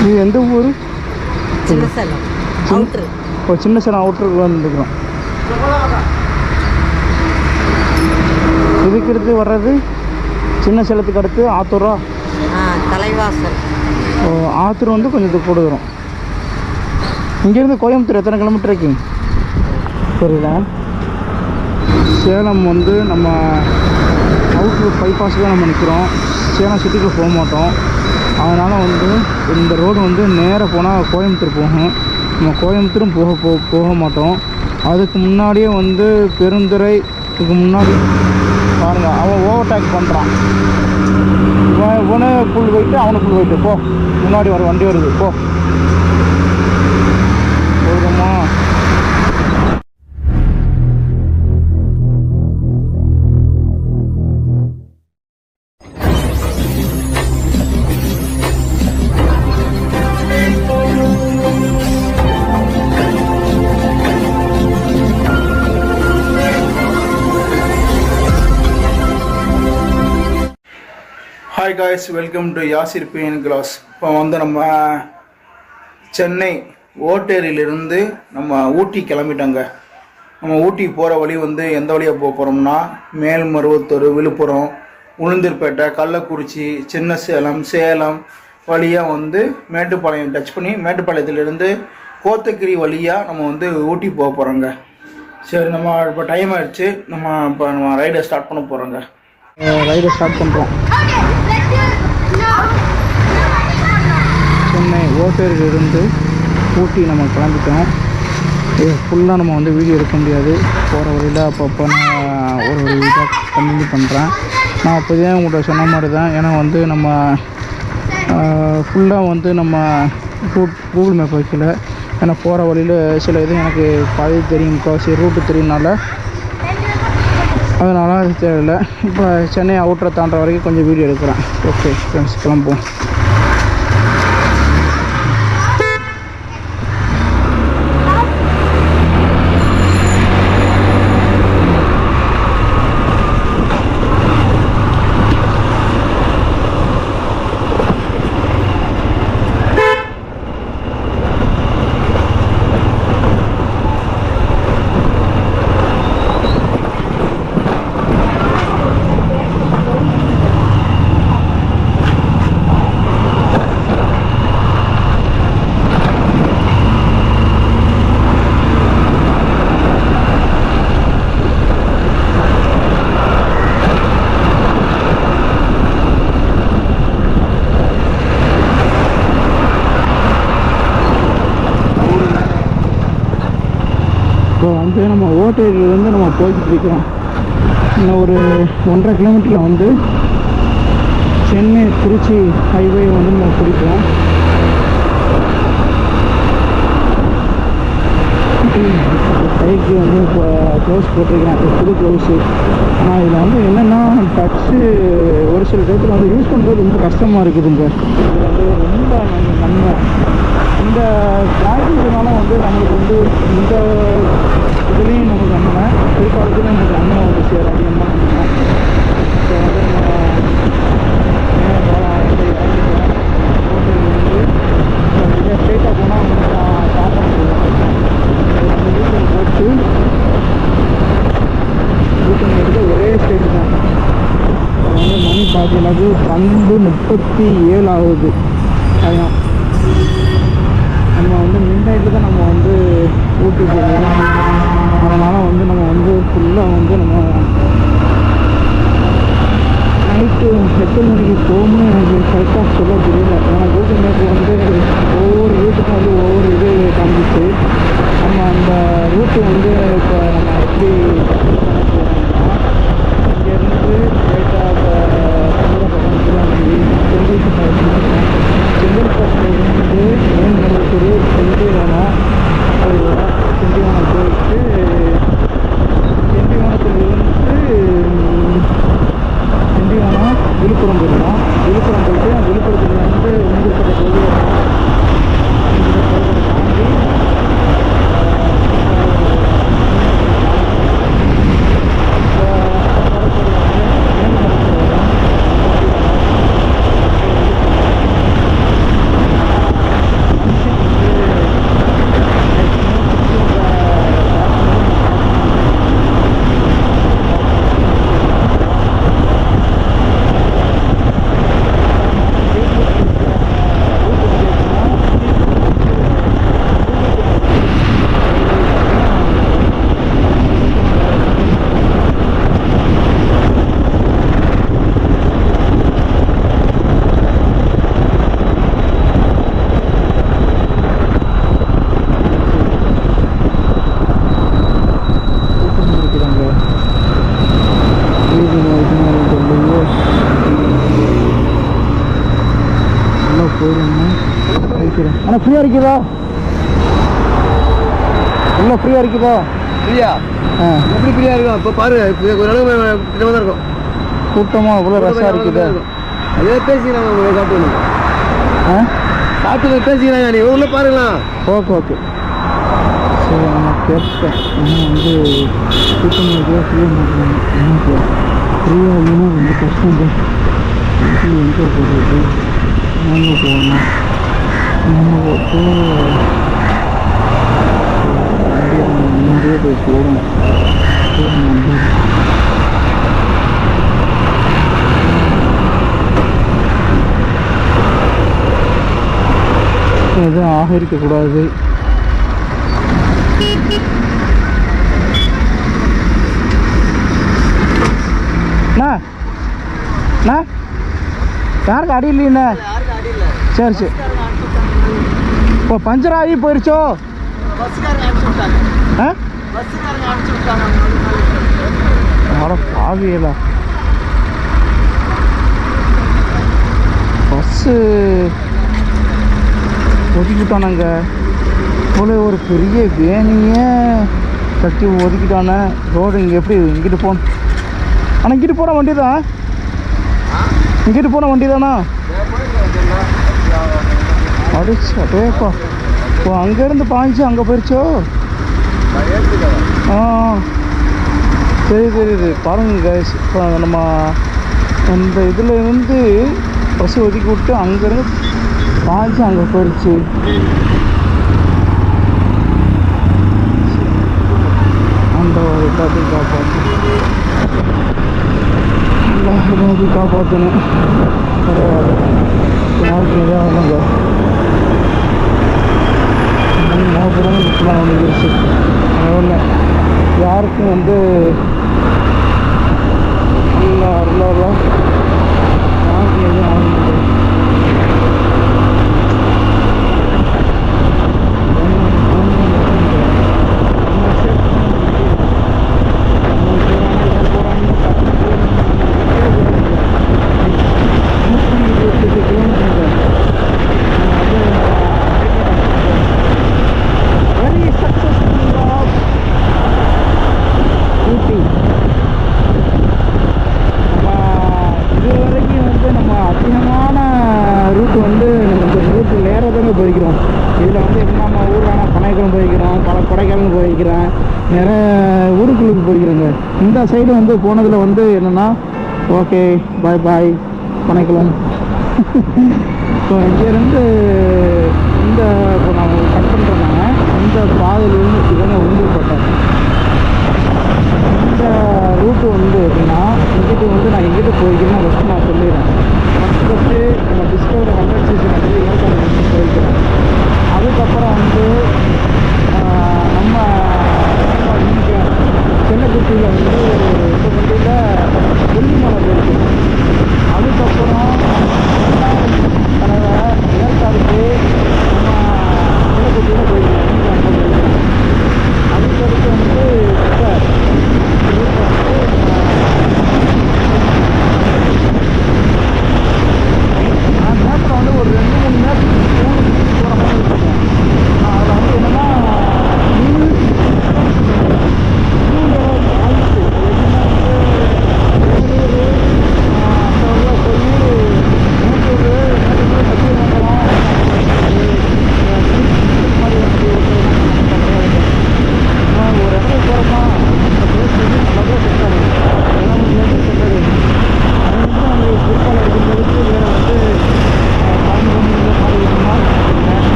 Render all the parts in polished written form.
இது எந்த ஊர்? சின்ன சேலம் அவுட்ரு. ஓ, சின்ன சேலம் அவுட்ருக்கு வந்துருக்குறோம். இதுக்கு அடுத்து வர்றது சின்ன சேலத்துக்கு அடுத்து ஆத்தூரா? தலைவாசல். ஓ, ஆத்தூர் வந்து கொஞ்சம் இது கூட வரும். இங்கேருந்து கோயம்புத்தூர் எத்தனை கிலோமீட்டர் இருக்கு புரியல. சேலம் வந்து நம்ம அவுட்ரு பைபாஸ் தான் நம்ம நிற்கிறோம். சேலம் சிட்டிக்குள்ளே போக மாட்டோம். அதனால் வந்து இந்த ரோடு வந்து நேராக போனால் கோயம்புத்தூர் போகும். நம்ம கோயம்புத்தூரும் போக மாட்டோம். அதுக்கு முன்னாடியே வந்து பெருந்துறை. இதுக்கு முன்னாடி பாருங்கள், அவன் ஓவர்டேக் பண்ணுறான். இவனே ஃபுல் வெயிட்டு, அவனுக்கு ஃபுல் வெயிட்டு. போ, முன்னாடி வர வண்டி வருது, போ. போதுமா? Hi guys, welcome to Yasir PN class. இப்போ வந்து நம்ம சென்னை ஓட்டேரியிலிருந்து நம்ம ஊட்டி கிளம்பிட்டோங்க. நம்ம ஊட்டி போகிற வழி வந்து எந்த வழியாக போக போகிறோம்னா மேல்மருவத்தூர், விழுப்புரம், உளுந்தூர்பேட்டை, கள்ளக்குறிச்சி, சின்ன சேலம், சேலம் வழியாக வந்து மேட்டுப்பாளையம் டச் பண்ணி மேட்டுப்பாளையத்திலிருந்து கோத்தகிரி வழியாக நம்ம வந்து ஊட்டி போக போகிறோங்க. சரி, நம்ம இப்போ டைம் ஆகிடுச்சு. நம்ம ரைடை ஸ்டார்ட் பண்ண போகிறோங்க. ரைடை ஸ்டார்ட் பண்ணுறோம். சென்னை ஓட்டேரியிலிருந்து ஊட்டி நம்ம கிளம்பிட்டோம். இது ஃபுல்லாக நம்ம வந்து வீடியோ எடுக்க முடியாது. போகிற வழியில் அப்பப்போ நான் ஒரு இதாக கண்டினியூ பண்ணுறேன். நான் அப்போதே உங்கள்கிட்ட சொன்ன மாதிரி தான். ஏன்னா வந்து நம்ம ஃபுல்லாக வந்து நம்ம கூகுள் மேப் வைக்கல. ஏன்னா போகிற வழியில் சில இது எனக்கு பாதி தெரியும், முக்கால்வாசி ரூட்டு தெரியும்னால அதனால் அது தேவையில்லை. இப்போ சென்னை அவுட்டரை தாண்டுற வரைக்கும் கொஞ்சம் வீடியோ எடுக்கிறேன். ஓகே ஃப்ரெண்ட்ஸ், கிளம்புவோம். இப்போ வந்து நம்ம ஓட்டேரியிலேருந்து நம்ம போய்கிட்டு இருக்கிறோம். இன்னும் ஒரு 1.5 கிலோமீட்டரில் வந்து சென்னை திருச்சி ஹைவே வந்து நம்ம பிடிப்போம். பைக்கு வந்து இப்போ க்ளவுஸ் போட்டிருக்கேன், புது க்ளவுஸு. ஆனால் இதில் வந்து என்னென்னா டச்சு ஒரு சில டயத்தில் வந்து யூஸ் பண்ணுறது ரொம்ப கஷ்டமாக இருக்குதுங்க. இது வந்து ரொம்ப நன்மை. இந்த டிராஃபிக்னால வந்து நம்மளுக்கு வந்து இந்த இதுலேயும் நமக்கு நன்மை, பிற்காலத்துலேயும் நமக்கு நன்மை வந்து சேரும், அதிகமாக நன்மை. இப்போ வந்து நம்ம போகலாம். வந்து ஸ்ட்ரெயிட்டாக போனால் வந்து சாப்பிட முடியும். அந்த வீட்டில் போட்டு வீட்டில் எடுத்து ஒரே ஸ்ட்ரெயிட் தான். வந்து மணி பார்த்தீங்கன்னாக்கு 12:37 ஆகுது டைம். நம்ம வந்து மிட்நைட்டில் தான் நம்ம வந்து ஊட்டி போகிறோம். அதனால் வந்து நம்ம வந்து ஃபுல்லாக வந்து நம்ம நைட்டு 8 மணிக்கு போகணும்னு எனக்கு கரெக்டாக சொல்ல தெரியல. ஏன்னா கூகுள் மேப் வந்து ஒவ்வொரு ரூட்டுக்கும் வந்து ஒவ்வொரு இது காமிச்சு நம்ம அந்த ரூட்டு வந்து இப்போ நம்ம எப்படி பண்ண போகிறோம்னா இங்கேருந்து லேட்டாக செங்கல்பட்டு நிற்கிறேன். ஆனால் ஃப்ரீயாக இருக்குதா? இல்லை ஃப்ரீயாக இருக்குதா? ஃப்ரீயா? எப்படி ஃப்ரீயாக இருக்கும்? இப்போ பாரு, ஒரு அளவு கிட்டமாக தான் இருக்கும். கூட்டமாக இவ்வளோ ரஷ்ஷாக இருக்குதா? அதே பேசிக்கிறாங்க உங்களை காட்டு. காட்டு பேசிக்கிறாங்க, நீ ஊரில் பாருங்களா? ஓகே ஓகே சரி. நான் கேட்பேன். ஆனால் வந்து கூட்டமாக இருக்குதா ஃப்ரீயாக மாட்டேங்க. எனக்கு ஃப்ரீயாக இருக்குன்னா ரொம்ப கஷ்டம் தான். எங்கே போகிறது? நாங்கள் போகணும். நம்ம போட்டு முன்னாடியே போய் போகணும். எதுவும் ஆக இருக்கக்கூடாது. யாருக்கு அடி இல்லைண்ணே? சரி சரி. இப்போ பஞ்சர் ஆகி போயிடுச்சோ? ஆகியலா பஸ்ஸு ஒதுக்கிட்டானாங்க போல. ஒரு பெரிய வேணியை கட்டி ஒதுக்கிட்டானே. ரோடு இங்கே எப்படி இங்கிட்டு போகணும்? ஆனால் இங்கிட்டு போன வண்டி தான். இங்கிட்டு போன வண்டி தானா? அடிச்சு அதேப்பா. இப்போ அங்கேருந்து பாய்ச்சி அங்கே போயிடுச்சோ? ஆ தெரியுது பாருங்கள் கைஸ். இப்போ நம்ம அந்த இதில் இருந்து பஸ் ஒதுக்கி விட்டு அங்கேருந்து பாய்ச்சி அங்கே போயிடுச்சு. அந்த எல்லாத்தையும் காப்பாற்றணும். பரவாயில்ல, யாருக்கு எதாவது ஆகுங்க. மோசமான புக்கெலாம் வந்துருச்சு. பரவாயில்ல, யாருக்கும் வந்து நல்லா அருளாக யாருக்கு எதுவும் ஆகுங்க. போய்க்கிறோம். இதில் வந்து எப்படின்னா நம்ம ஊரான பனைக்குளம் போய்க்கிறோம், கொடைக்கானல் போய்க்கிறேன், நிறைய ஊருக்குள்ளுக்கு போய்க்கிறோங்க. இந்த சைடு வந்து போனதில் வந்து என்னென்னா ஓகே பாய் பாய் பனைக்குளம். இப்போ இங்கேருந்து இந்த இப்போ நான் கட் பண்ணுறேன்னாங்க இந்த பாதையிலேருந்து இவங்க உண்டுப்பட்டேன். இந்த ரூட்டு வந்து எப்படின்னா இங்கிட்டு வந்து நான் எங்கிட்ட போய்க்கிறேன்னா ஃபஸ்ட்டு நான் சொல்லிடுறேன். ஃபஸ்ட்டு நம்ம டிஸ்கவர் 100cc வந்து ஏற்காடு போய்க்கிறேன். அதுக்கப்புறம் வந்து நம்ம இங்கே செல்லக்குட்டியில் வந்து இந்த வண்டியில் கொல்லிமலை போயிருக்கு. அதுக்கப்புறம் ஏற்காடுக்கு நம்ம செல்லக்குட்டியில் போயிருக்கோம். அங்கே போயிருக்கோம். அதுக்கடுத்து வந்து இப்போ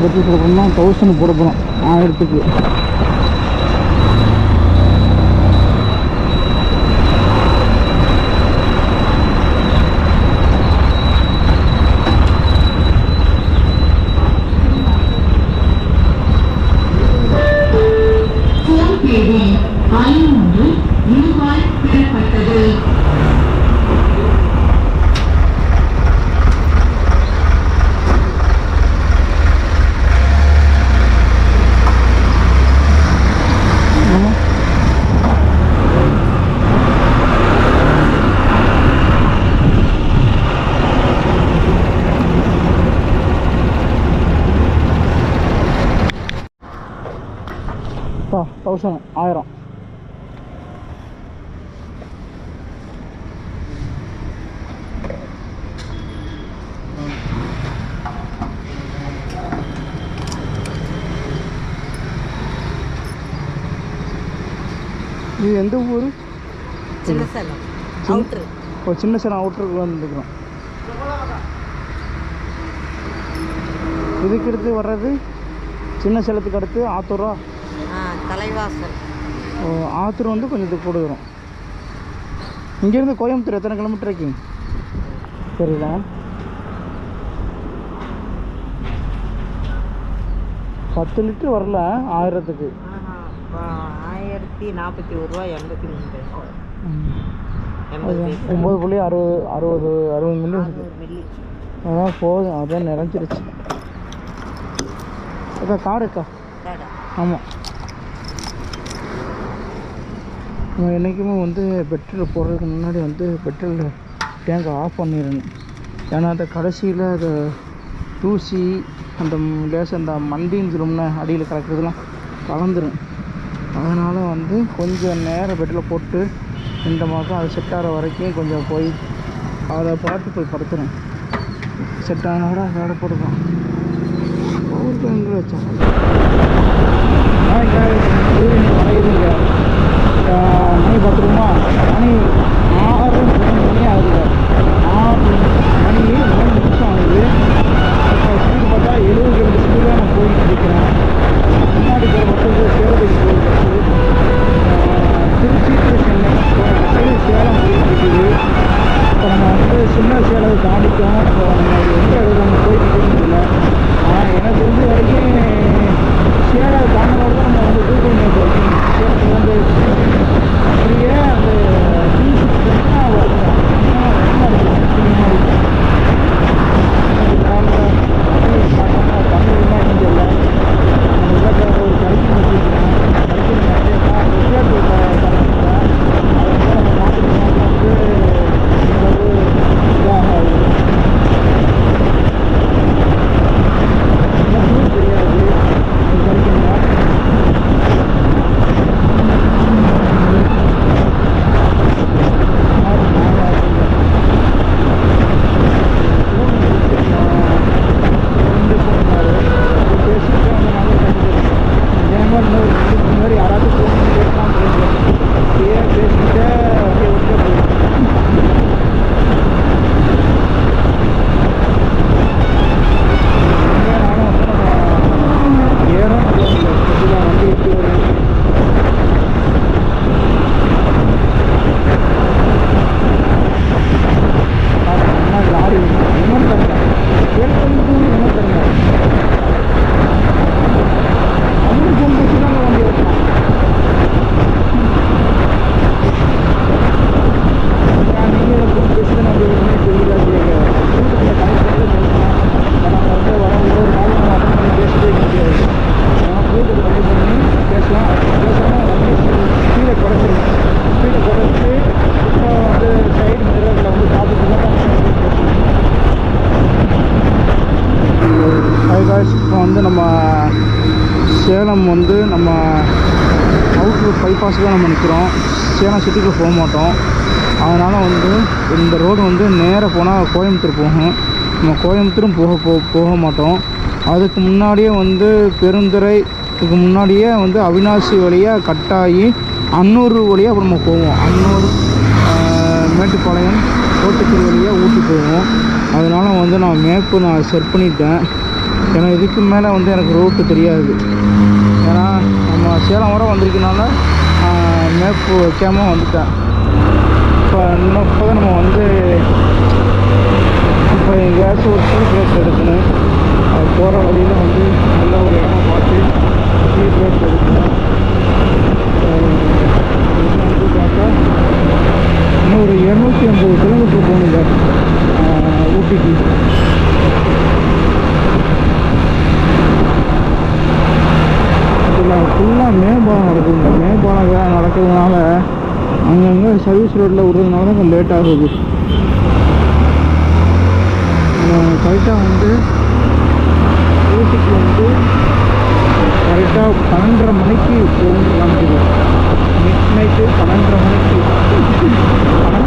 பெட்ரோல் கொடுக்கணும்னா 1000 போட போகிறோம் 1000க்கு. அப்பா 1000 இது எந்த ஊர்? சின்ன சேலம் அவுட்ரு. ஒரு சின்ன சேலம் அவுட்டருக்கு வந்துருக்குறோம். இதுக்கு அடுத்து வர்றது சின்ன சேலத்துக்கு அடுத்து ஆத்தூரா? தலைவாசல். ஆத்தூர் வந்து கொஞ்சம் இது கொடுக்குறோம். இங்கேருந்து கோயம்புத்தூர் எத்தனை கிலோமீட்டர் இருக்கு தெரியல. பத்து லிட்டர் வரல 1000க்கு. 1041 ரூபா 83 9.60 மில்லி. அதான் போதும், அதான் நிறைஞ்சிருச்சு. அக்கா கார் இருக்கா? ஆமாம். நம்ம என்றைக்குமே வந்து பெட்ரோல் போடுறதுக்கு முன்னாடி வந்து பெட்ரோல் டேங்கை ஆஃப் பண்ணிடணும். ஏன்னா அந்த கடைசியில் அது தூசி அந்த லேசம் அந்த மண்டின்னு சொல்லும்னா அடியில் கலக்கிறதுலாம் கலந்துடும். அதனால் வந்து கொஞ்சம் நேரம் பெட்ரோல் போட்டு இந்த மாதம் அது செட் ஆகிற வரைக்கும் கொஞ்சம் போய் அதை பார்த்து போய் படுத்துறேன். செட் ஆனோட அதோட போட்டுக்கலாம். ஊருக்கு எங்கே வச்சாங்க மறையுதுங்க. மணி 10 ரூபா, மணி 6 மணி ஆகுது. 6 மணி 3 நிமிஷம் ஆகுது. இப்போ ஸ்பீடு பார்த்தா 72 ஸ்பீடில் நான் போயிட்டு இருக்கிறேன். முன்னாடி போகிற பஸ்ஸு சேலத்துக்கு போயிட்டு திருச்சி டு சென்னை போகிற பஸ்ஸு சேலம் போயிட்டு இருக்குது. இப்போ நம்ம வந்து சின்ன சேலத்தை தாண்டிட்டோம். இப்போ நம்ம எந்த இடத்துல நம்ம போயிட்டு இல்லை. எனக்கு தெரிஞ்ச வரைக்கும் சேலம் தாண்டினோட தான் நம்ம வந்து கூகுள் மேப் சேலத்தில் வந்து அப்படியே அந்த வந்து நம்ம சேலம் வந்து நம்ம அவுட்லூர் பைபாஸ் தான் நம்ம நிற்கிறோம். சேலம் சிட்டிக்குள்ளே போக மாட்டோம். அதனால் வந்து இந்த ரோடு வந்து நேராக போனால் கோயம்புத்தூர் போகும். நம்ம கோயம்புத்தூரும் போக மாட்டோம். அதுக்கு முன்னாடியே வந்து பெருந்துறைக்கு முன்னாடியே வந்து அவினாசி வழியாக கட்டாகி அன்னூர் வழியாக அப்புறம் நம்ம போவோம். அன்னூர், மேட்டுப்பாளையம், கோட்டுச்சேரி வழியாக ஊட்டி போவோம். அதனால் வந்து நான் மேப்பு செட் பண்ணிட்டேன். ஏன்னா இதுக்கு மேலே வந்து எனக்கு ரூட்டு தெரியாது. ஏன்னா நம்ம சேலம் வர வந்திருக்கனால மேப்பு வைக்காமல் வந்துட்டேன். இப்போ தான் நம்ம வந்து இப்போ எங்கேயாச்சும் ஒரு டீ பிரேக் எடுக்கணும். அது போகிற வழியில் வந்து நல்ல ஒரு இடமா பார்த்து டீ பிரேக் எடுக்கணும். வந்து பார்த்தா இன்னும் ஒரு 250 கிலோமீட்டர் போகணுங்க ஊட்டிக்கு. இதில் ஃபுல்லாக மேம்பாலம் நடக்குதுங்க. மேம்பாலம் வேலை நடக்கிறதுனால அங்கங்கே சர்வீஸ் ரோட்டில் விடுறதுனால தான் கொஞ்சம் லேட் ஆகுது. கரெக்டாக வந்து ஊட்டிக்கு வந்து கரெக்டாக 12:30 மணிக்கு போகலான்னு மிட் நைட்டு 12:30 மணிக்கு. ஆனால்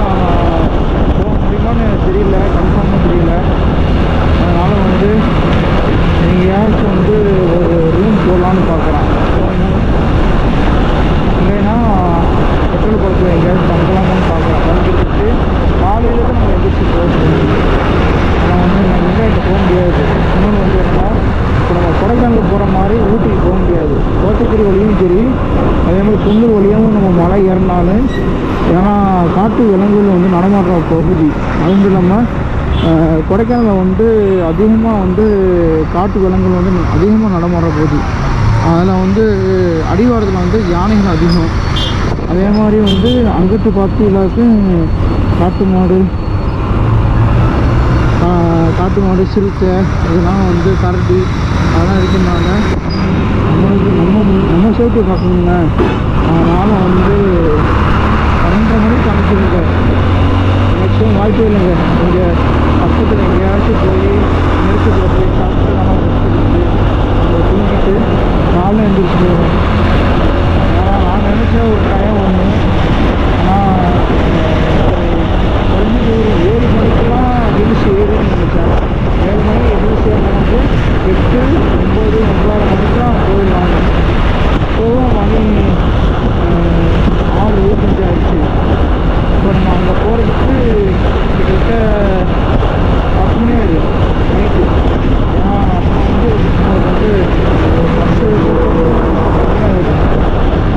போக முடியுமான்னு தெரியல, கன்ஃபார்மாக தெரியல. அதனால் வந்து எங்கேயாச்சும் வந்து ஒரு ரூம் போடலான்னு பார்க்குறேன். இல்லைன்னா பெட்ரோல் பக்கத்தில் எங்கேயாச்சும் தங்கலாம்னு பார்க்குறேன். தங்கிட்டு காலையில் தான் நம்ம எந்திரிச்சு போகணும். ஆனால் வந்து நான் எங்கேயாச்சும் போக முடியாது. இன்னொன்று வந்து என்னன்னா, இப்போ நம்ம கொடைக்கானல் போகிற மாதிரி ஊட்டிக்கு போக முடியாது. கோத்தகிரி வழியும் சரி, அதே மாதிரி குன்னூர் வழியாகவும் நம்ம மலை ஏறினாலும், ஏன்னா காட்டு விலங்குகள் வந்து நடமாடுற பகுதி. அது மட்டும் இல்லாமல் கொடைக்கானலில் வந்து அதிகமாக வந்து காட்டு விலங்குகள் வந்து அதிகமாக நடமாடுற பகுதி. அதில் வந்து அடிவாரத்தில் வந்து யானைகள் அதிகம். அதே மாதிரி வந்து அங்கிட்டு பார்த்து எல்லாருக்கும் காட்டு மாடு சிறுத்தை இதெல்லாம் வந்து கரடி அதெல்லாம் இருக்கிறதுனால நம்மளுக்கு நம்ம சேஃப்டி பார்க்கணுங்க. அதனால் வந்து 12:30 மணிக்கு அனுப்பிச்சுருங்க. மேக்ஸிமம் வாய்ப்பே இல்லைங்க. இங்கே பக்கத்தில் எங்கேயாச்சும் போய் நெருக்கத்தில் போய் சாப்பிட்டு நல்லா வச்சுக்கிட்டு அங்கே தூங்கிட்டு காலையில் எழுந்திரிச்சு போவேன். ஏன்னா நான் நினச்ச ஒரு டைம் ஒன்று, ஆனால் குறைஞ்சது ஒரு 7 மணிக்கெல்லாம் ஹில்ஸ் ஏறுன்னு நினச்சேன். 7 மணிக்கு ஹில்ஸ் ஏறினது 8, 9, 9:30 மணிக்கு தான் போயிடலாம். இப்போவும் மணி 6:25 ஆயிடுச்சு. இப்போ நம்ம அங்கே போகிறதுக்கு கிட்டத்தட்ட 10 மணி ஆயிடும் நைட்டு. ஏன்னா அப்போ வந்து பஸ்ஸு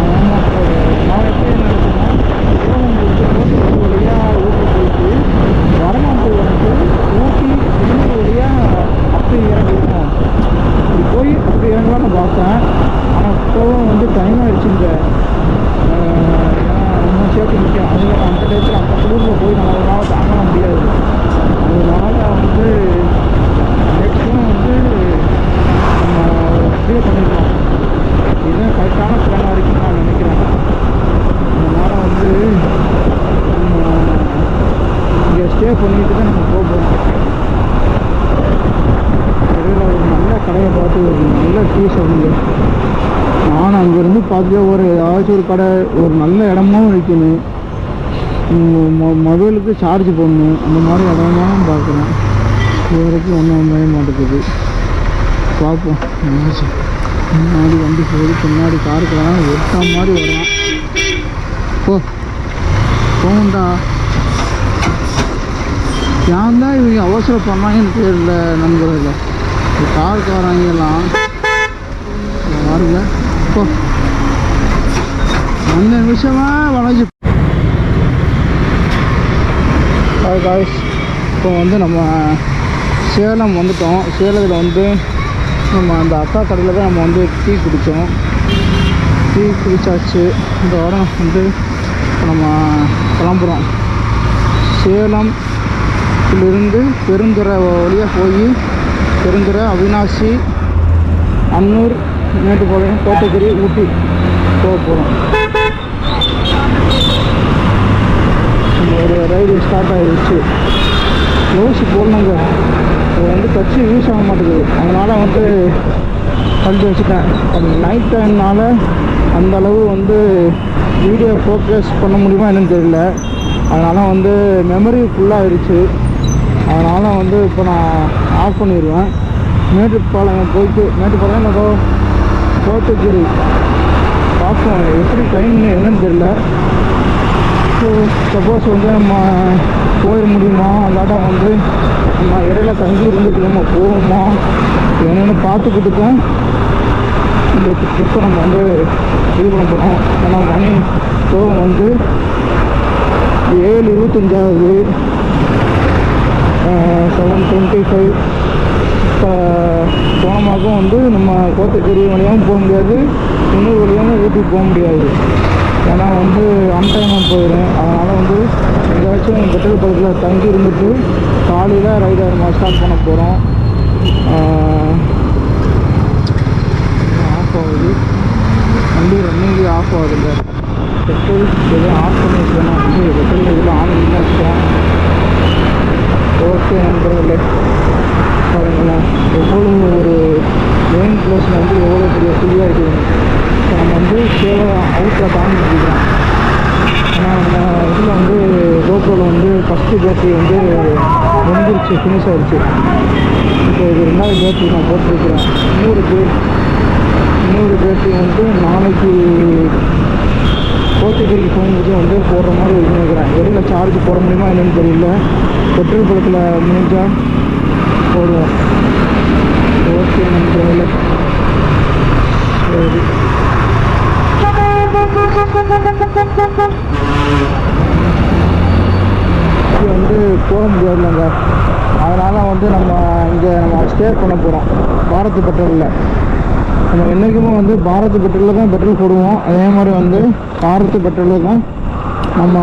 ஆமாம். நான் எப்படி நினச்சேன்னா, கோத்தகிரி வழியாக ஊட்டி போயிட்டு வரமாட்டூர் வந்து ஊட்டி குன்னூர் வழியாக அப்படி இறங்கிருக்கோம். இப்படி போய் அப்படி இறங்கலான்னு பார்த்தேன். ஆனால் இப்போவும் வந்து டைம் ஆகிடுச்சுங்க. ஏன்னா ரொம்ப சேஃப்டி முக்கியம். அதில் அந்த டயத்தில் அந்த குளூரில் போய் நம்ம அதனால் தாங்க முடியாது. அதனால் வந்து மேக்ஸிமம் வந்து நம்ம ஸ்டே பண்ணிடலாம். இதுதான் கரெக்டான பிளானாக இருக்குன்னு நான் நினைக்கிறேன். அதனால் வந்து இங்கே ஸ்டே பண்ணிட்டு தான் நம்ம போகிறோம். இடையில ஒரு நல்ல கடையை பார்த்து ஒரு நல்ல டீ சாப்பிடுங்க. நான் அங்கேருந்து பார்த்துட்டு ஒரு ஏதாச்சும் ஒரு கடை ஒரு நல்ல இடமும் இருக்கணும். மொபைலுக்கு சார்ஜ் போடணும். அந்த மாதிரி இடமாவும் பார்க்குறேன். இது வரைக்கும் ஒன்றும் அமைய மாட்டேங்குது. பார்ப்போம். முன்னாடி வண்டி போகுது, பின்னாடி காருக்கெல்லாம் ஒட்டா மாதிரி வரான். போகண்டா. ஏன் தான் இவங்க அவசரம் பண்ணாங்கன்னு தெரியல நண்பர்கள். காருக்காரங்கெல்லாம் பாருங்க. இப்போ அந்த நிமிஷமா வளைஞ்சு காய்ஸ். இப்போ வந்து நம்ம சேலம் வந்துட்டோம். சேலத்தில் வந்து நம்ம அந்த அக்கா கடையில் தான் நம்ம வந்து டீ குடித்தோம். டீ குடித்தாச்சு. இந்த வாரம் வந்து நம்ம கிளம்புறோம். சேலம்லேருந்து பெருந்துறை வழியாக போய் பெருந்துறை, அவினாசி, அன்னூர், மேட்டுப்பாளையம், கோத்தகிரி, ஊட்டி போக போகிறோம். ஒரு ரைடு ஸ்டார்ட் ஆகிடுச்சு. க்ளவுஸ் போடணுங்க. அது வந்து கட்சி யூஸ் ஆக மாட்டேங்குது. அதனால் வந்து கழட்டி வச்சுட்டேன். அது நைட் டைம்னால அந்தளவு வந்து வீடியோ ஃபோக்கஸ் பண்ண முடியுமா என்னன்னு தெரியல. அதனால் வந்து மெமரி ஃபுல்லாகிடுச்சு. அதனால் வந்து இப்போ நான் ஆஃப் பண்ணிடுவேன். மேட்டுப்பாளையம் போயிட்டு மேட்டுப்பாளையம் இல்லை கோத்தகிரி பார்ப்போம். எப்படி டைம்னு என்னன்னு தெரியல. ஸோ சப்போஸ் வந்து நம்ம போயிட முடியுமா, அல்லாட்டா வந்து நம்ம இடையில தங்கி இருந்துட்டு நம்ம போவோமா என்னென்னு பார்த்துக்கிட்டு தான் இந்த ட்ரிப்பை நம்ம வந்து இது பண்ண போகிறோம். ஏன்னா மணி போகும் வந்து 7:25 7:25. இப்போ போன மாதம் வந்து நம்ம கோத்தகிரி வழியாகவும் போக முடியாது, இன்னொரு வழியாகவும் ஊட்டி போக முடியாது. ஏன்னா வந்து அன்டைமாக போயிடும். அதனால் வந்து எங்கேயாச்சும் பெட்ரோல் பக்கத்தில் தங்கி இருந்துட்டு காலையில் ரைடு ஸ்டார்ட் பண்ண போகிறோம். ஆஃப் ஆகுது வண்டி, ரன்னிங்லேயே ஆஃப் ஆகுதுங்க. பெட்ரோல் எதுவும் ஆஃப் பண்ணி வச்சுக்கணும். வந்து பெட்ரோல் இதில் ஆன் பண்ணி வச்சுக்கோம். ஓகே நண்பர்களே, பாருங்களேன் எவ்வளோ ஒரு மெயின் ப்ளேஸில் வந்து எவ்வளோ பெரிய ஃப்ரீயாக இருக்குது. இப்போ நம்ம வந்து கேவலம் அவுட்டில் காமிச்சிருக்கோம். ஏன்னா நம்ம இதில் வந்து கோப்ரோவில் வந்து ஃபஸ்ட்டு பேட்டரி வந்து முடிஞ்சிருச்சு, ஃபினிஷ் ஆகிடுச்சு. இப்போ இது 2வது பேட்டரி நான் போட்டிருக்கிறேன். இன்னொரு பேட்டரி வந்து நாளைக்கு கோத்தகிரிக்கு போகும்போது வந்து போடுற மாதிரி இருக்கிறேன். வெளியில் சார்ஜ் போட முடியுமா என்னன்னு தெரியல. பெட்ரோல் பழத்தில் முடிஞ்சால் போடுவோம். ஓகே நண்பர்களே, சரி. இது வந்து போக முடியாதுல்லங்க. அதனால் வந்து நம்ம ஸ்டே பண்ண போகிறோம் பாரத் பெட்ரோலில். நம்ம என்றைக்குமே வந்து பாரத் பெட்ரோலில் தான் பெட்ரோல் போடுவோம். அதே மாதிரி வந்து பாரத் பெட்ரோலில் தான் நம்ம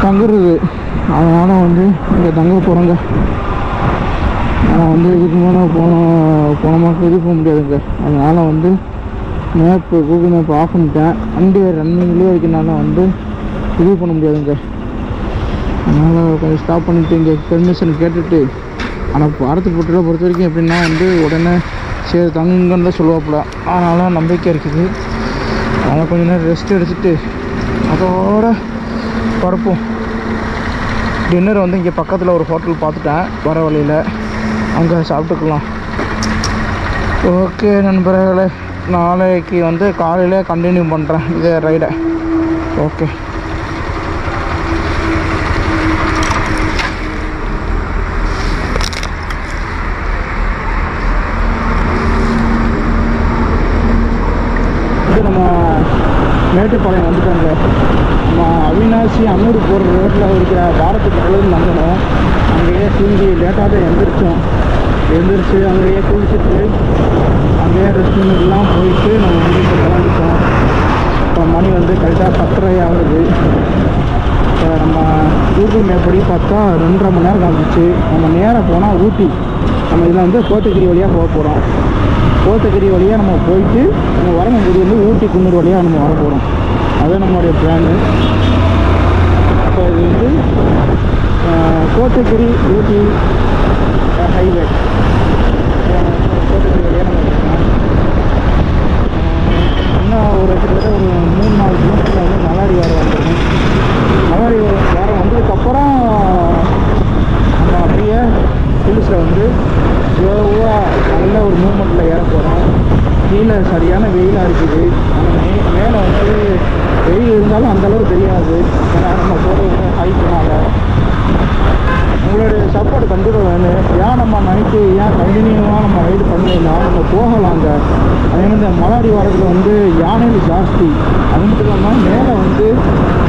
தங்குறது. அதனால் வந்து இங்கே தங்க போகிறோங்க. ஆனால் வந்து இதுக்கு மேலே போன மாதம் இது போக முடியாதுங்க. அதனால் வந்து கூகுள் மேப் ஆஃப் பண்ணிட்டேன். வண்டி ரன்னிங்லேயே இருக்கனால வந்து இது பண்ண முடியாதுங்க. அதனால் கொஞ்சம் ஸ்டாப் பண்ணிவிட்டு இங்கே பெர்மிஷன் கேட்டுட்டு. ஆனால் பாரத் பெட்ரோலை பொறுத்த வரைக்கும் எப்படின்னா வந்து உடனே சரி தங்குங்கன்னு தான் சொல்லுவாப்புல. அதனால் நம்பிக்கை இருக்குது. அதனால் கொஞ்சம் நேரம் ரெஸ்ட் எடுத்துகிட்டு அதோட படுப்போம். டின்னர் வந்து இங்கே பக்கத்தில் ஒரு ஹோட்டல் பார்த்துட்டேன் வர வழியில், அங்கே சாப்பிட்டுக்கலாம். ஓகே நண்பர்களே, நாளைக்கு வந்து காலையில் கண்டினியூ பண்ணுறேன் இதே ரைடை. ஓகே. நம்ம மேட்டுப்பாளையம் வந்துட்டாங்க. நம்ம அவினாசி அன்னூர் போகிற ரோட்டில் இருக்கிற பாரத் பெட்ரோல் நம்பணும். அங்கேயே தூங்கி லேட்டாக தான் எழுந்திரிச்சு அங்கேயே குளிச்சுட்டு அங்கேயே ரெஸ்ட் ரூம்லாம் போயிட்டு நம்ம வந்து இப்போ கிளம்பிட்டோம். இப்போ மணி வந்து கரெக்டாக 10:30 ஆகுது. இப்போ நம்ம கூகுள் மேப் படி பார்த்தா 2.5 மணி நேரம் காமிச்சு. நம்ம நேராக போனால் ஊட்டி. நம்ம இதில் வந்து கோத்தகிரி வழியாக போக போகிறோம். கோத்தகிரி வழியாக நம்ம போயிட்டு நம்ம வரும்போது வந்து ஊட்டி குன்னூர் வழியாக நம்ம வர போகிறோம். அதுதான் நம்மளுடைய பிளானு. இப்போ இது வந்து கோத்தகிரி ஊட்டி ஹைவே. கோத்தகிரி வழியாக நம்ம போகிறோம். இன்னும் ஒரு கிட்டத்தட்ட ஒரு 3-4 கிலோமீட்டரில் வந்து மலாடி வாரம் வந்துடும். மலாடி வாரம் வந்ததுக்கப்புறம் நம்ம அப்படியே ஹில்ஸில் வந்து ஸ்லோவாக நல்ல ஒரு மூமெண்ட்டில் ஏற போகிறோம். கீழே சரியான வெயிலாக இருக்குது. ஆனால் மேலே வந்து வெயில் இருந்தாலும் அந்தளவுக்கு தெரியாது. ஏன்னா நம்ம போகிறது ஹைக்குனால. உங்களுடைய சப்போர்ட் கண்டிப்பாக வேணும். ஏன் நம்ம நைட்டு கண்டினியூவாக நம்ம ரைடு பண்ணலைன்னா நம்ம போகலாங்க. அதே மாதிரி இந்த மலாடி வாரத்தில் வந்து யானைகள் ஜாஸ்தி. அது மட்டும் இல்லாமல் மேலே வந்து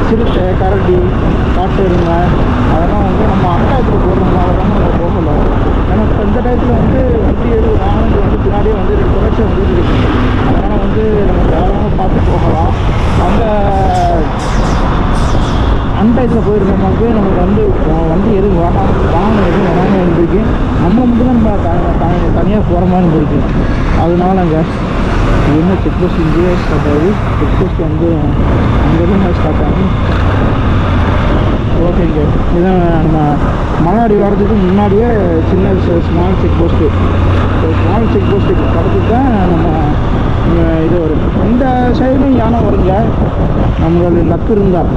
சிறுத்தை, கரடி, காட்டு எருமை அதெல்லாம் வந்து நம்ம அட்டாயத்தில் போடுறதுனால தான் நம்ம போகலாம். ஏன்னா இப்போ இந்த டயத்தில் வந்து வண்டி வாகனங்கள் வந்து பின்னாடியே வந்து தொடர்ச்சி வந்துட்டு இருக்கு. அதனால் வந்து நம்ம தாராளமாக பார்த்து போகலாம். அந்த அன்டைத்தில் போயிருந்தோம்னாக்கே நமக்கு வந்து வண்டி எதுவும் வாகனம் எதுவும் வராமல் இருந்திருக்கு. நம்ம மட்டும் தான் நம்ம தனியாக போகிற மாதிரி இருந்திருக்கு. அதனாலங்க என்ன செக் போஸ்ட் இங்கேயே ஸ்டார்ட் ஆகுது. செக் போஸ்ட் வந்து அங்கேருந்து ஸ்டார்ட் ஆகும். ஓகேங்க, இதுதான் நம்ம மலாடி வரதுக்கு முன்னாடியே சின்ன small check post. Small check போஸ்ட்டுக்கு பக்கத்து தான் நம்ம இது வரும். இந்த சைடும் யானை வருங்க. நம்மளோட லக்கு இருந்தால்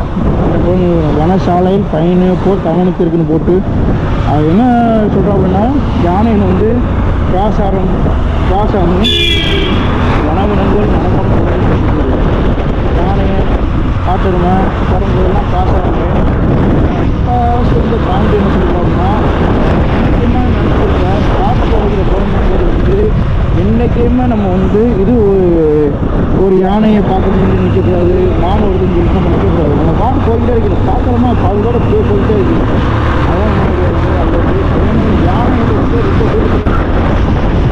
வனசாலையில் பயணிப்போர் கவனித்து இருக்குன்னு போட்டு அது என்ன சொல்கிறோம் அப்படின்னா யானையில் வந்து கிராஸ் ஆகணும் வனவிலங்குகள் யானை காட்டுருமை குரங்குலாம் கிராஸ் ஆகணும். இப்போ வந்து பாயிண்ட் என்ன சொல்கிறோம்னா முக்கியமாக நினைச்சிருக்கேன் காட்டு பகுதியில் யானையை பார்க்கணும்னு நினைக்கக்கூடாது, மான் வருதுன்னு சொல்லி நம்ம நினைக்கக்கூடாது. நம்ம பாட்டு போய்கிட்டே இருக்கிறோம், பார்க்குறோமா பாதுகாட போய்கிட்டே இருக்குது. அதான் நமக்கு அந்த யானை வந்து ரொம்ப தூரத்தில்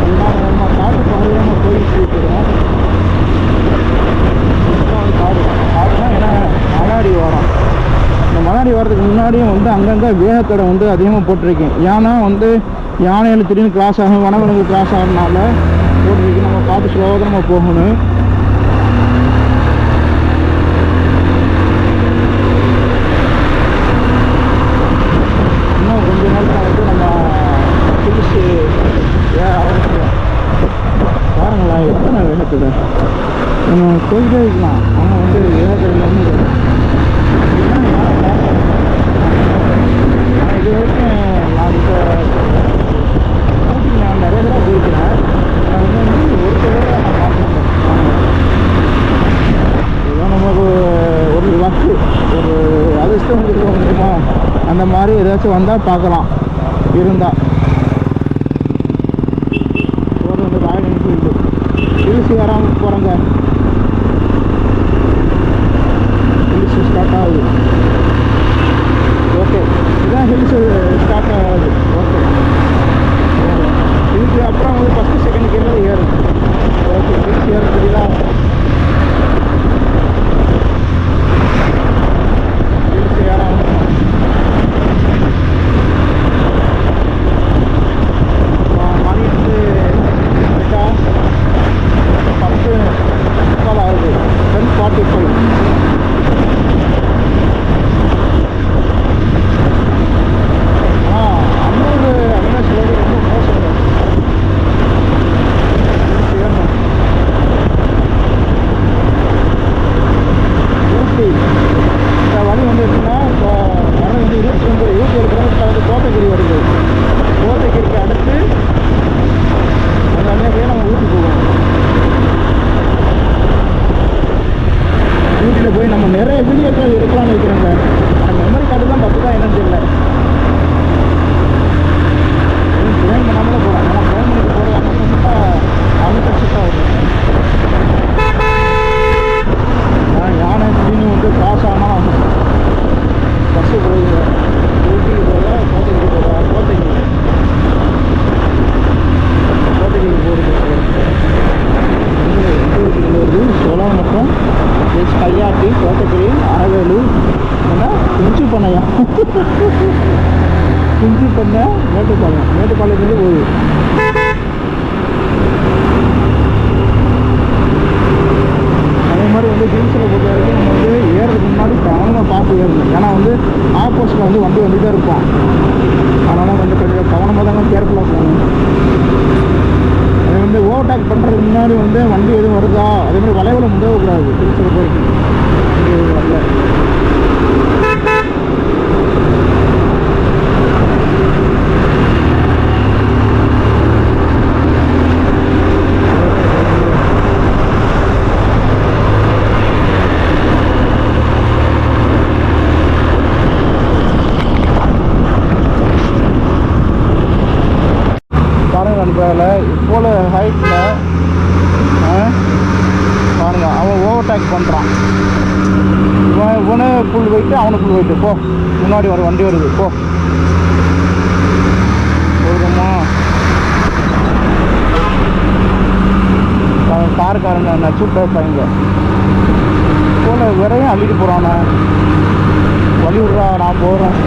அதனால நம்ம காட்டு பாதுகாம போயிட்டு இருக்கிறோம். காடு காடுனா ஏன்னா மணாடி வாரம், இந்த மணாடி வாரத்துக்கு முன்னாடியும் வந்து அங்கங்கே வேகத்தடை வந்து அதிகமாக போட்டிருக்கேன். ஏன்னா வந்து யானையில் திடீர்னு கிராஸ் ஆகும், வனவிலங்கு கிராஸ் ஆகிறதுனால போட்டிருக்கு. நம்ம பார்த்து ஸ்லோவாக நம்ம போகணும். இன்னும் கொஞ்ச நேரத்தில் வந்து நம்ம புதுசு ஆரம்பிச்சிடும். பாருங்களேன் எத்தனை வேகத்தடை, நம்ம போயிட்டே இருக்கலாம். ஆனால் வந்து வேகத்தடையில் வந்து இது வரைக்கும் நான் இப்போ நான் நிறைய தடவை போயிருக்கிறேன். நான் வந்து ஒரு தடவை நான் பார்த்துருக்கேன். இதுதான் நமக்கு ஒரு வக்கு, ஒரு அதிர்ஷ்டம் இருக்க முடியுமா, அந்த மாதிரி ஏதாச்சும் வந்தால் பார்க்கலாம். இருந்தால் ஒரு வந்து ராயல் என்ஃபீல்டு ஹில்ஸ் ஏறாமல் போகிறேங்க. ஹில்ஸ் ஸ்டார்ட் ஆகுது. ஓகே, இதுதான் ஹில்ஸ் ஸ்டார்ட் ஆகுது. ஓகே, இதுக்கு அப்புறம் வந்து ஃபஸ்ட்டு செகண்ட் கியரில் ஏறும். ஓகே, ஹில்ஸ் ஏற தெரியுதா? ஹில்ஸ் ஏறாமல் மணி வந்து கரெக்டாக 10:45 ஆகுது. 10:45. இந்த வழி வந்து எப்படின்னா, இப்போ வர வந்து 27 கிலோமீட்டர் வந்து கோத்தகிரி வருது. கோத்தகிரிக்கு அடுத்து அந்த வழியாக நம்ம ஊட்டி போவோம். ஊட்டியில் போய் நம்ம நிறைய வீடியோக்கள் எடுக்கலாம்னு வைக்கிறோங்க. அந்த மெமரி கார்டு தான் தப்பு தான் என்னன்னு தெரியல. பிளான் பண்ணாமலே போகிறோம். ஆனால் பிளான் பண்ணிட்டு போகிறது அவங்க செட் ஆகுது. யானை திடீர்னு வந்து கிராஸ் ஆனால் பஸ்ஸு போகுது. ஊட்டிக்கு போகிறதா கோத்தகிரி போகிறதா? கோத்தகிரி போகிறது. வருது சோழம் மற்றும் கையாட்டி கோத்தகிரி அரவேலு என்ன குஞ்சு பண்ணையா குஞ்சு பண்ண மேட்டுப்பாளையத்துலேருந்து போகுது. அதே மாதிரி வந்து ஹில்ஸில் பொறுத்த வரைக்கும் நம்ம வந்து ஏறதுக்கு முன்னாடி கவனமாக பார்த்து ஏறணும். ஏன்னா வந்து ஆப்போசிட்டில் வந்து வண்டி வந்துகிட்டே இருப்போம். அதனால் வந்து கொஞ்சம் கவனமாக தாங்க கேர்ஃபுல்லாக போகணும். அது வந்து ஓவர்டேக் பண்ணுறதுக்கு முன்னாடி வந்து வண்டி எதுவும் வருதா, அதே மாதிரி வளைவில் முந்தவக்கூடாது. ஹில்ஸில் போயிட்டு வரல. நண்பர்களே, இப்போல ஹைட்டில் பாருங்க, அவன் ஓவர்டேக் பண்ணுறான். இவனே ஃபுல் வெயிட்டு, அவனுக்கு ஃபுல் வெயிட்டு. போ, முன்னாடி வர வண்டி வருது, போ போதுமா? காருக்காரங்க நச்சுட்டு இருப்பாங்க. போல விரையும் அள்ளிட்டு போகிறானே, வழி விட்றா, நான் போகிறேன்.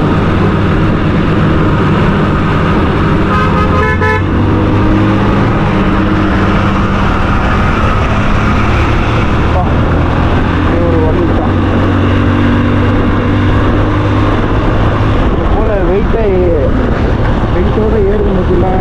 வெயிட்டோட ஏறுது பார்த்தீங்களா?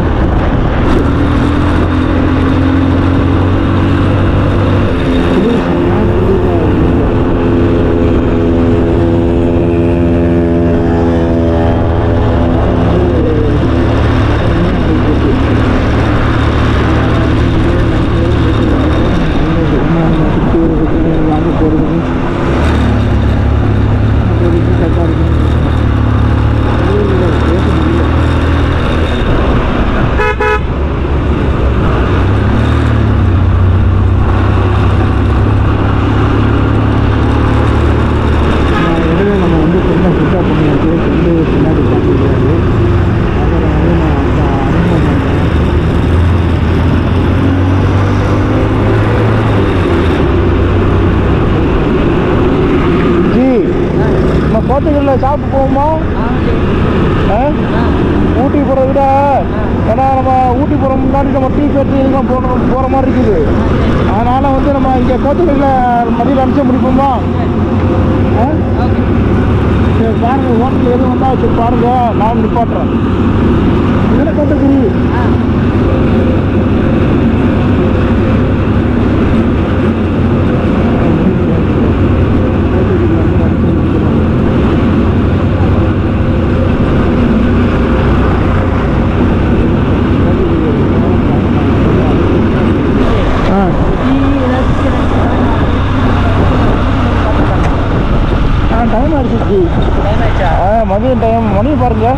போகிறத விட ஏன்னா நம்ம ஊட்டி போகிற முன்னாடி நம்ம டீ ஃபேக்ட்ரி இதெல்லாம் போகிற மாதிரி இருக்குது. அதனால் வந்து நம்ம இங்கே கோத்தகிரியில் மதியம் லஞ்சம் முடிப்போமா? சரி பாருங்கள், ஹோட்டல் எதுவும் வந்தால் சரி பாருங்கள், நான் நிப்பாட்டுறேன். இதெல்லாம் கோத்தகிரி. டைம் ஆயிடுச்சு. மதியம் டைம் மணி பாருங்க.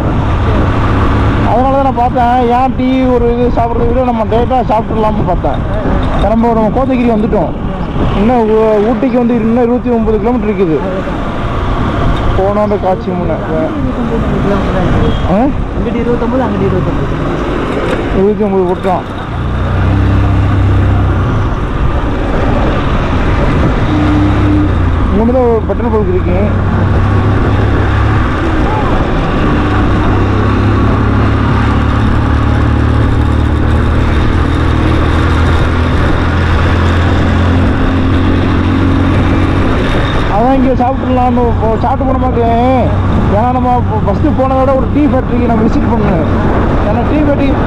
அதனால தான் நான் பார்த்தேன், ஏன் டீ ஒரு இது சாப்பிட்றத விட நம்ம டேட்டாக சாப்பிட்றலாம்னு பார்த்தேன். நம்ம நம்ம கோத்தகிரி வந்துட்டோம். இன்னும் ஊட்டிக்கு வந்து இன்னும் 29 கிலோமீட்டர் இருக்குது. போனோட காட்சி முன்னே 29 விட்டோம். இங்கே தான் ஒரு பெட்ரோல் பங்க் இருக்கு. அதான் இங்கே சாப்பிட்றலான்னு சாப்பிட்டு போன மாதிரி. ஏன்னா நம்ம ஃபஸ்ட்டு போனதோட ஒரு டீ ஃபேக்ட்ரிக்கு நம்ம விசிட் பண்ணணும். ஏன்னா டீ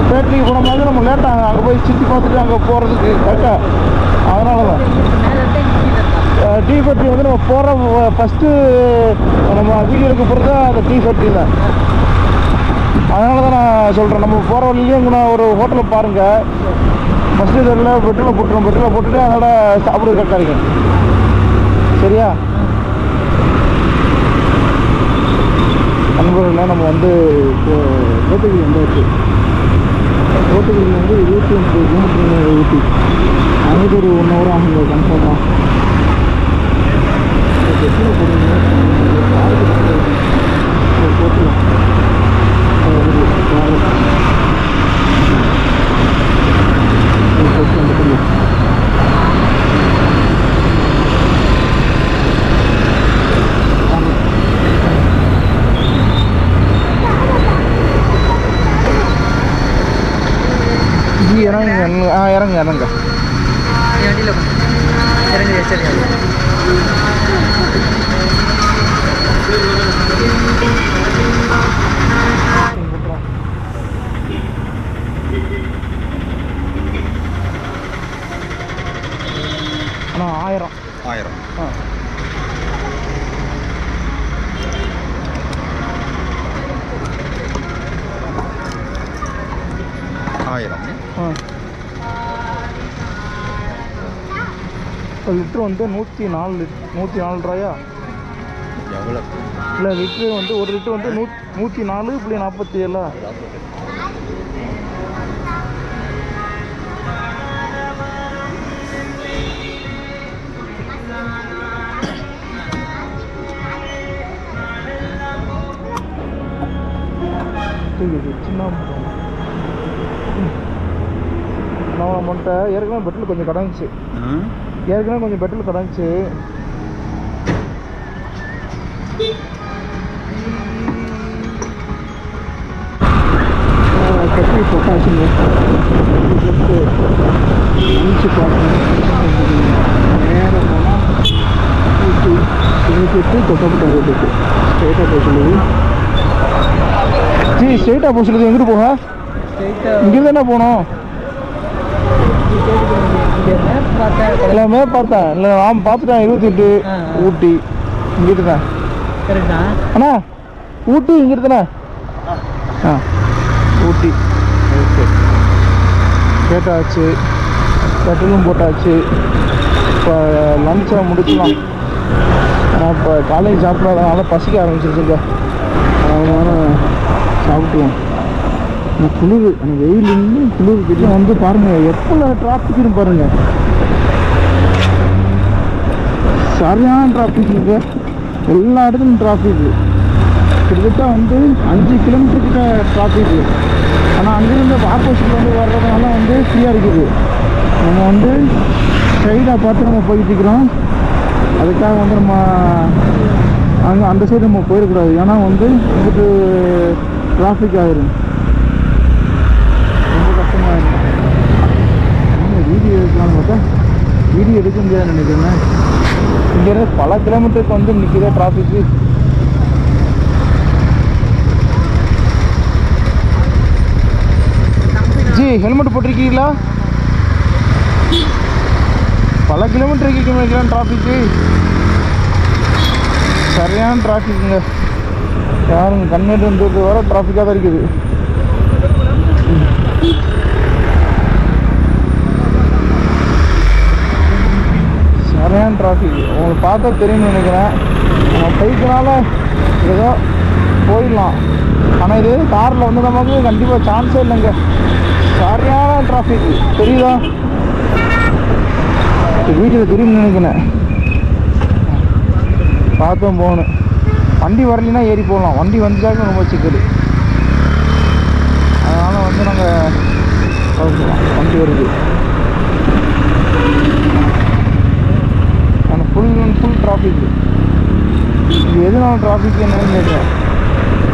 ஃபேக்ட்ரிக்கு போன மாதிரி நம்ம லேட்டாக அங்கே போய் சுற்றி பார்த்துட்டு அங்கே போகிறதுக்கு கரெக்டாக. அதனால தான் டீ ஃபேக்ட்ரி வந்து நம்ம போகிற ஃபஸ்ட்டு நம்ம வீடியோ எடுக்க போகிறது அந்த டீ ஃபேக்ட்ரி தான். அதனால தான் நான் சொல்கிறேன், நம்ம போகிற வழியிலேயே இங்கே ஒரு ஹோட்டலை பாருங்கள். ஃபஸ்ட்டு இதில் பெட்ரோலை போட்டுட்டு அதோட சாப்பிட்றது கரெக்டாக இருக்கும். சரியா நண்பர்களே, நம்ம வந்து கோத்தகிரி வந்தாச்சு. கோத்தகிரி வந்து 29 கிலோமீட்டர் ஊட்டி. அங்கே ஒரு 1 ஹவர் ஆகுங்க கன்ஃபார்மாக. இறங்க வண்டியில் இறங்கு. சரி ஆனால் 1000 லிட்ரு வந்து 104 ரூபாயா? எவ்வளோ இல்லை லிட்ரு வந்து ஒரு லிட்ரு வந்து 104.47. சின்ன நம்மகிட்ட ஏற்கனவே பெட்ரோல் கொஞ்சம் கிடந்துச்சு. கட்டி போட்டாச்சுங்க. நினச்சி பார்க்கணும். நேரம் போனால் ஊட்டி 28 தொட்டப்பட்ட ரோட்டுக்கு ஸ்ட்ரெயிட்டாக போக சொல்லுது. ஸ்ட்ரெயிட்டாக போக சொல்லுது. எங்கிட்டு போக? இங்கே தானே போகணும். எல்லாமே பார்த்தேன். இல்லை நான் பார்த்துட்டேன். 28 ஊட்டி இங்கிட்டு தான். அண்ணா ஊட்டி இங்கிட்டு தானே? ஊட்டி. ஓகே, கேட்டாச்சு, பெட்ரோலும் போட்டாச்சு. இப்போ லஞ்சை முடிச்சலாம். ஆனால் இப்போ காலேஜ் சாப்பிடாதனால பசிக்க ஆரம்பிச்சிருச்சுங்க. அதனால சாப்பிட்டுவோம். குளிர், அந்த வெயில் இன்னும் குளிர் கிட்ட வந்து பாருங்கள் எப்போ டிராஃபிக்னு பாருங்கள். சரியான டிராஃபிக் இருக்கு. எல்லா இடத்துலையும் டிராஃபிக்கு. கிட்டத்தட்ட வந்து 5 கிலோமீட்டர் கிட்ட டிராஃபிக்கு. ஆனால் அங்கேருந்து ஆப்போசிட்டில் வந்து வர்றதுனால வந்து ஃப்ரீயாக இருக்குது. நம்ம வந்து சைடாக பார்த்து நம்ம போயிட்டு இருக்கிறோம். அதுக்காக வந்து நம்ம அங்கே அந்த சைடு நம்ம போயிடக்கூடாது. ஏன்னா வந்து இங்கிட்டு டிராஃபிக் ஆகிரும். எடுக்கலாம்னு பார்த்தா வீடியோ எடுக்க முடியாதுன்னு நினைக்கிறேன். இங்கேருந்து பல கிலோமீட்டருக்கு வந்து நிற்கிற டிராஃபிக்கு. ஜி ஹெல்மெட் போட்டிருக்கீங்களா? பல கிலோமீட்டருக்கு நிற்கிறேன் டிராஃபிக்கு. சரியான டிராஃபிக்குங்க. யாருங்க கண்ணெட்டு வந்து வர டிராஃபிக்காக தான் இருக்குது. சரியான டிராஃபிக். உங்களுக்கு பார்த்தா தெரியும்னு நினைக்கிறேன். நம்ம பைக்குனால ஏதோ போயிடலாம், ஆனால் இது காரில் வந்து நமக்கு கண்டிப்பாக சான்ஸே இல்லைங்க. சரியான டிராஃபிக் தெரியுதா? வீட்டில் தெரியும்னு நினைக்கிறேன். பார்த்தும் போகணும். வண்டி வரலைன்னா ஏறி போகலாம், வண்டி வந்துட்டாலும் ரொம்ப சிக்கல். அதனால் வந்து நாங்கள் பார்க்கலாம். வண்டி வருது. ஆனால் ஃபுல் டிராஃபிக். இது எதுனால டிராஃபிக் என்னன்னு கேட்குறேன்.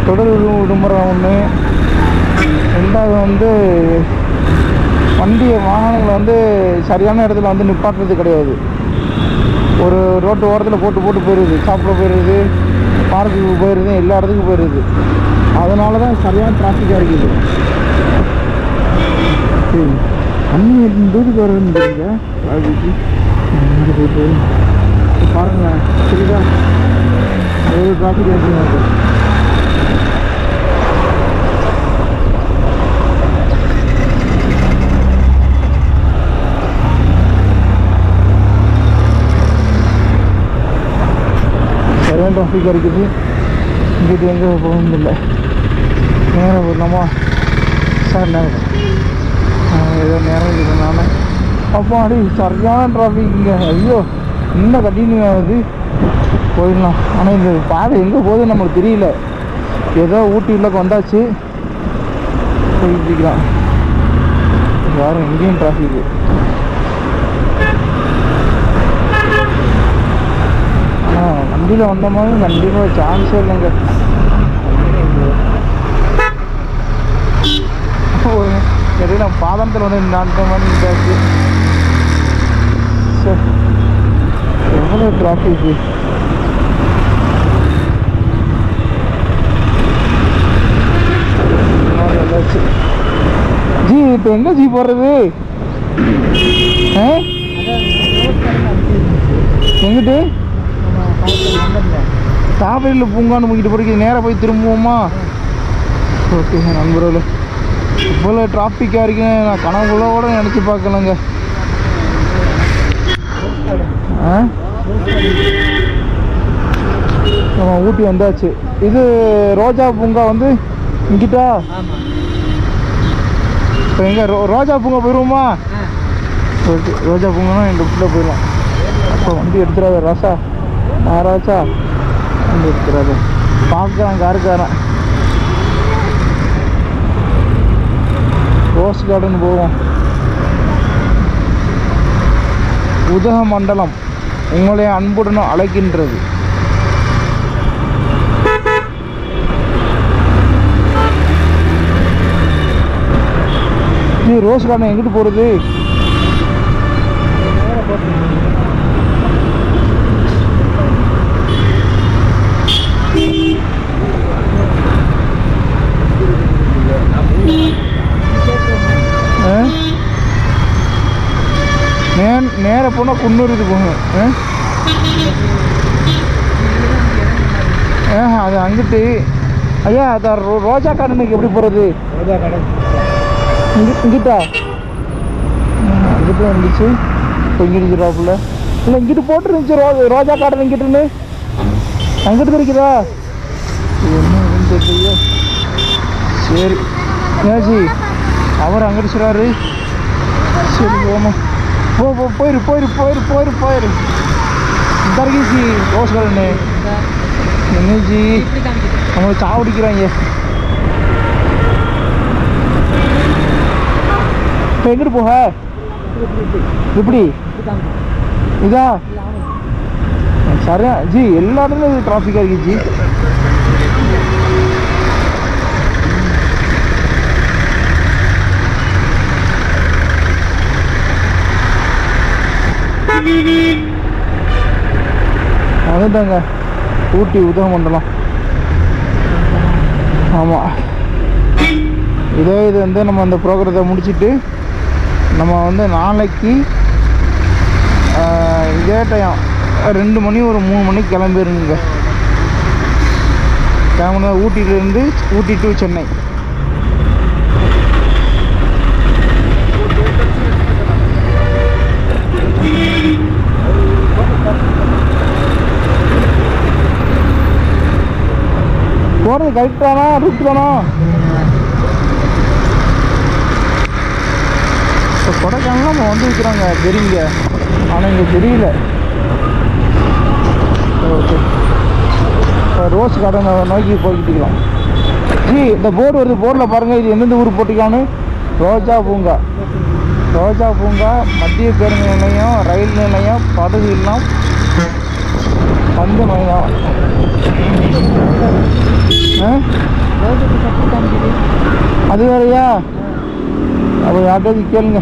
தொடர் விடுமுறை ஒன்று, ரெண்டாவது வந்து வாகனங்களை வந்து சரியான இடத்துல வந்து நிப்பாட்டுறது கிடையாது. ஒரு ரோட்டு ஓரத்தில் போட்டு போயிடுது, சாப்பிட போயிடுது, பார்க்குக்கு போயிடுது, எல்லா இடத்துக்கும் போயிடுது. அதனால தான் சரியான டிராஃபிக்காக இருக்குது. சரி, அண்ணி தூரத்துக்கு வருதுன்னு தெரியுங்க டிராஃபிக்கு. போயிட்டு பாருங்களேன், சரிதா எவ்வளோ டிராஃபிக் இருக்குங்க. சரியான டிராஃபிக்காக இருக்குது. இங்கிட்டு எங்கே போகணுமில்லை, நேரம் போடலாமா சார்? நேரம் ஏதோ நேரம் இருக்கிறதுனால அப்போ அடி சரியான டிராஃபிக்குங்க. ஐயோ இன்னும் கண்டினியூ ஆகுது. போயிடலாம், ஆனால் இந்த பாதை எங்கே போகுது நம்மளுக்கு தெரியல. ஏதோ ஊட்டி உள்ளக்கு வந்தாச்சு, போயிட்டுருக்கலாம். யாரும் எங்கேயும் டிராஃபிக்கு. ஆனால் வண்டியில் வந்த மாதிரி கண்டிப்பாக சான்ஸே இல்லைங்க. சரி, நான் பாதத்தில் வந்து அந்த மாதிரி இருந்துச்சு. சரி, எவ்வளோ டிராஃபிக்கு. ஜி இப்போ எங்கே ஜி போடுறது? எங்கிட்டு காவேரியில் பூங்கான்னு முக்கிட்டு போய்க்கு நேராக போய் திரும்புவோமா? ஓகே நண்பர்களே, இவ்வளோ டிராஃபிக்காக இருக்குன்னு நான் கனவுகளோட நினச்சி பார்க்கலங்க. நம்ம ஊட்டி வந்தாச்சு. இது ரோஜா பூங்கா வந்து இங்கிட்டா. இப்போ எங்கே ரோஜா பூங்கா போயிடுவோமா? ஓகே, ரோஜா பூங்கானா எங்கள் வீட்டில் போயிடலாம். அப்போ வண்டி எடுத்துடாத ராசா, ஆராச்சா வண்டி எடுத்துடாத. பார்க்குறான் காருக்காரன். ரோஸ் கார்டன் போவோம். உதகமண்டலம் உங்களை அன்புடன் அழைக்கின்றது. நீ ரோஸ் கார்டன் எங்கிட்டு போகிறது? நேராக போனால் குன்னூருக்கு போகணும். அது அங்கிட்டு. ஐயா அதான் ரோஜா கார்டனுக்கு எப்படி போகிறது? ரோஜா கார்டன் இங்கிட்டா? அங்கிட்ட வந்துச்சு. இப்போ இங்கிட்டு ட்ராப்பில் இல்லை, இங்கிட்டு போட்டுருந்துச்சு ரோஜா கார்டன் இங்கிட்டுன்னு. அங்கிட்டு இருக்குதா? என்ன தெரியல. சரி ஏஜி, அவர் அங்கிட்டு சொல்கிறாரு. சரி போமா, போயிரு தர்கீசி ரோஸ் கார்டனு. என்ன ஜி நம்மளை சாவடிக்கிறாங்க. இப்போ எங்கிட்டு போக? எப்படி இதா? சரியா ஜி, எல்லா இடத்துலையும் டிராஃபிக்காக இருக்கு ஜி. அதுதாங்க ஊட்டி உதகமண்டலம். ஆமாம், இது வந்து நம்ம அந்த ப்ரோக்ராத்தை முடிச்சுட்டு நம்ம வந்து நாளைக்கு இதே டைம் 2 மணி ஒரு 3 மணிக்கு கிளம்பிடுங்க. கிளம்புனா ஊட்டியிலேருந்து ஊட்டி டு சென்னை. போகிறது கரெக்டானா ரூட் தானா? இப்போ கொடைக்கானல் நம்ம வந்து வைக்கிறாங்க தெரியுங்க, ஆனால் இங்கே தெரியல. ஓகே, ரோஸ் கார்டன் நோக்கி போய்கிட்டுக்கலாம். இந்த போர்டு வருது, போர்டில் பாருங்கள் இது எந்தெந்த ஊர் போட்டிருக்கான்னு. ரோஜா பூங்கா, ரோஜா பூங்கா, மத்திய பேருந்து நிலையம், ரயில் நிலையம், படகு இல்லம், பந்து மையம். அது வேறையா? அப்போ யார்கிட்ட கேளுங்க.